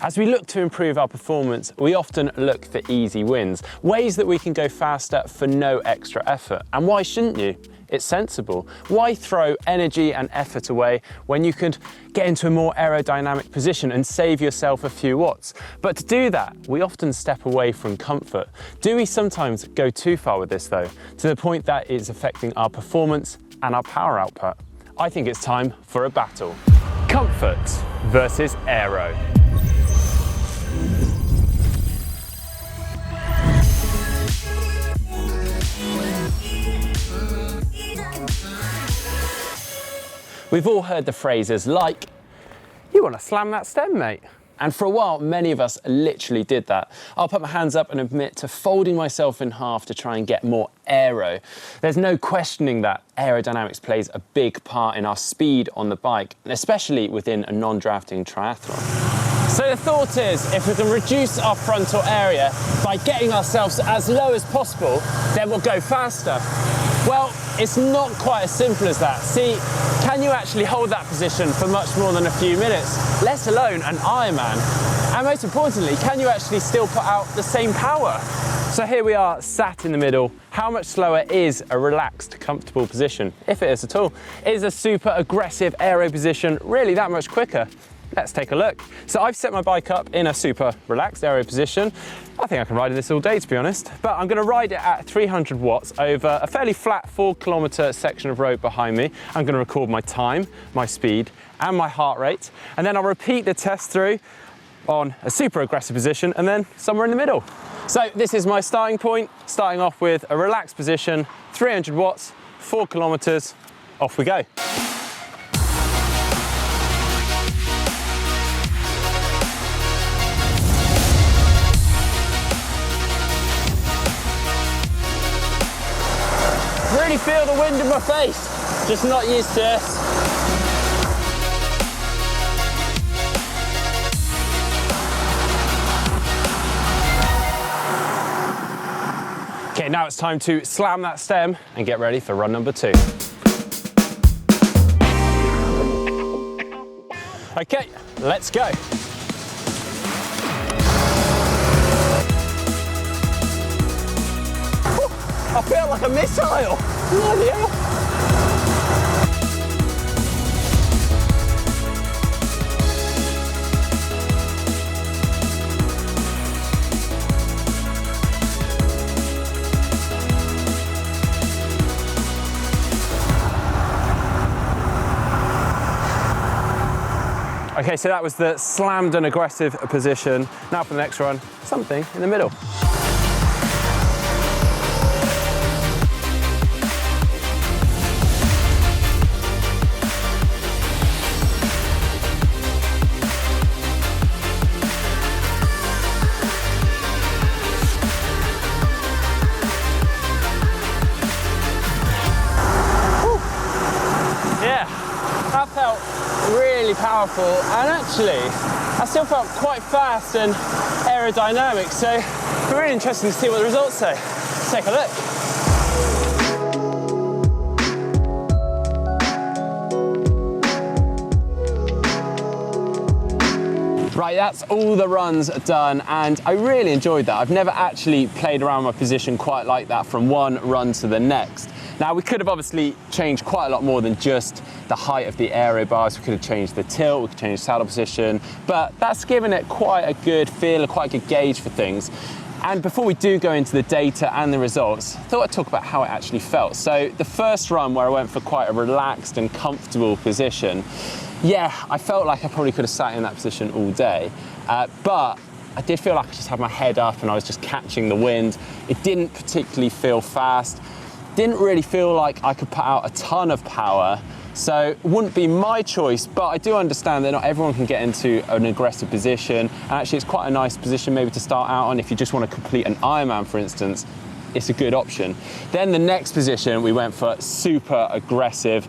As we look to improve our performance, we often look for easy wins, ways that we can go faster for no extra effort. And why shouldn't you? It's sensible. Why throw energy and effort away when you could get into a more aerodynamic position and save yourself a few watts? But to do that, we often step away from comfort. Do we sometimes go too far with this though, to the point that it's affecting our performance and our power output? I think it's time for a battle. Comfort versus aero. We've all heard the phrases like, "You want to slam that stem, mate?" And for a while, many of us literally did that. I'll put my hands up and admit to folding myself in half to try and get more aero. There's no questioning that aerodynamics plays a big part in our speed on the bike, and especially within a non-drafting triathlon. So the thought is, if we can reduce our frontal area by getting ourselves as low as possible, then we'll go faster. Well, it's not quite as simple as that. See, can you actually hold that position for much more than a few minutes, let alone an Ironman? And most importantly, can you actually still put out the same power? So here we are, sat in the middle. How much slower is a relaxed, comfortable position, if it is at all? Is a super aggressive aero position really that much quicker? Let's take a look. So I've set my bike up in a super relaxed aero position. I think I can ride this all day, to be honest, but I'm gonna ride it at 300 watts over a fairly flat 4-kilometer section of road behind me. I'm gonna record my time, my speed, and my heart rate, and then I'll repeat the test through on a super aggressive position and then somewhere in the middle. So this is my starting point, starting off with a relaxed position, 300 watts, 4 kilometers, off we go. Really feel the wind in my face, just not used to this. Okay, now it's time to slam that stem and get ready for run number 2. Okay, let's go. I feel like a missile! Bloody hell. Okay, so that was the slammed and aggressive position. Now for the next run, something in the middle. That felt really powerful, and actually I still felt quite fast and aerodynamic, so it's really interesting to see what the results say. Let's take a look. Right, that's all the runs done, and I really enjoyed that. I've never actually played around my position quite like that from one run to the next. Now, we could have obviously changed quite a lot more than just the height of the aero bars. We could have changed the tilt, we could change the saddle position, but that's given it quite a good feel, quite a good gauge for things. And before we do go into the data and the results, I thought I'd talk about how it actually felt. So the first run where I went for quite a relaxed and comfortable position, yeah, I felt like I probably could have sat in that position all day, but I did feel like I just had my head up and I was just catching the wind. It didn't particularly feel fast. Didn't really feel like I could put out a ton of power, so it wouldn't be my choice, but I do understand that not everyone can get into an aggressive position, and actually it's quite a nice position maybe to start out on if you just want to complete an Ironman, for instance. It's a good option. Then the next position we went for super aggressive.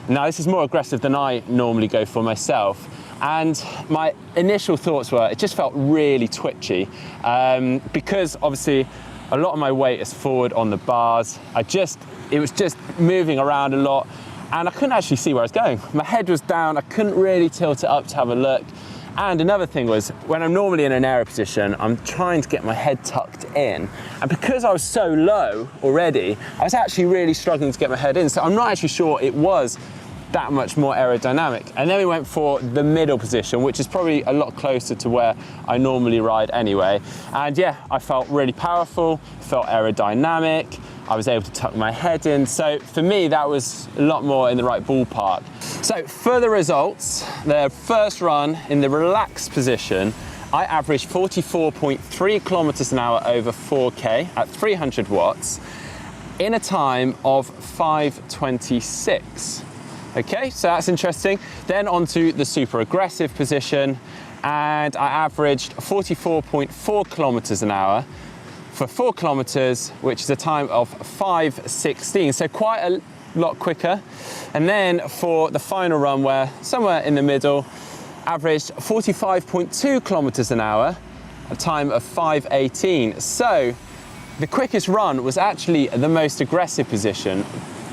Now this is more aggressive than I normally go for myself, and my initial thoughts were it just felt really twitchy, because obviously a lot of my weight is forward on the bars. It was just moving around a lot, and I couldn't actually see where I was going. My head was down, I couldn't really tilt it up to have a look, And another thing was, when I'm normally in an aero position, I'm trying to get my head tucked in. And because I was so low already, I was actually really struggling to get my head in. So I'm not actually sure it was that much more aerodynamic. And then we went for the middle position, which is probably a lot closer to where I normally ride anyway. And yeah, I felt really powerful, felt aerodynamic. I was able to tuck my head in. So for me, that was a lot more in the right ballpark. So for the results, the first run in the relaxed position, I averaged 44.3 kilometers an hour over 4K at 300 watts in a time of 5:26. Okay, so that's interesting. Then onto the super aggressive position, and I averaged 44.4 kilometers an hour for 4 kilometers, which is a time of 5:16, so quite a lot quicker. And then for the final run, where somewhere in the middle, averaged 45.2 kilometers an hour, a time of 5:18. So the quickest run was actually the most aggressive position,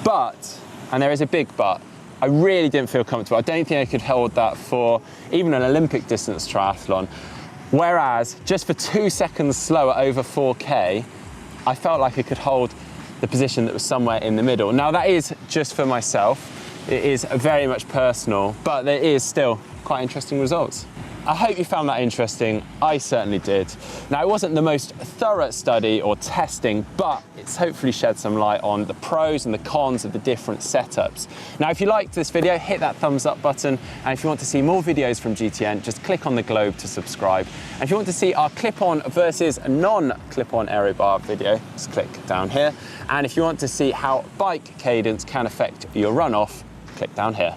but, and there is a big but, I really didn't feel comfortable. I don't think I could hold that for even an Olympic distance triathlon. Whereas just for 2 seconds slower over 4K, I felt like I could hold the position that was somewhere in the middle. Now that is just for myself. It is very much personal, but there is still quite interesting results. I hope you found that interesting. I certainly did. Now, it wasn't the most thorough study or testing, but it's hopefully shed some light on the pros and the cons of the different setups. Now, if you liked this video, hit that thumbs up button. And if you want to see more videos from GTN, just click on the globe to subscribe. And if you want to see our clip-on versus non-clip-on aero bar video, just click down here. And if you want to see how bike cadence can affect your run-off, click down here.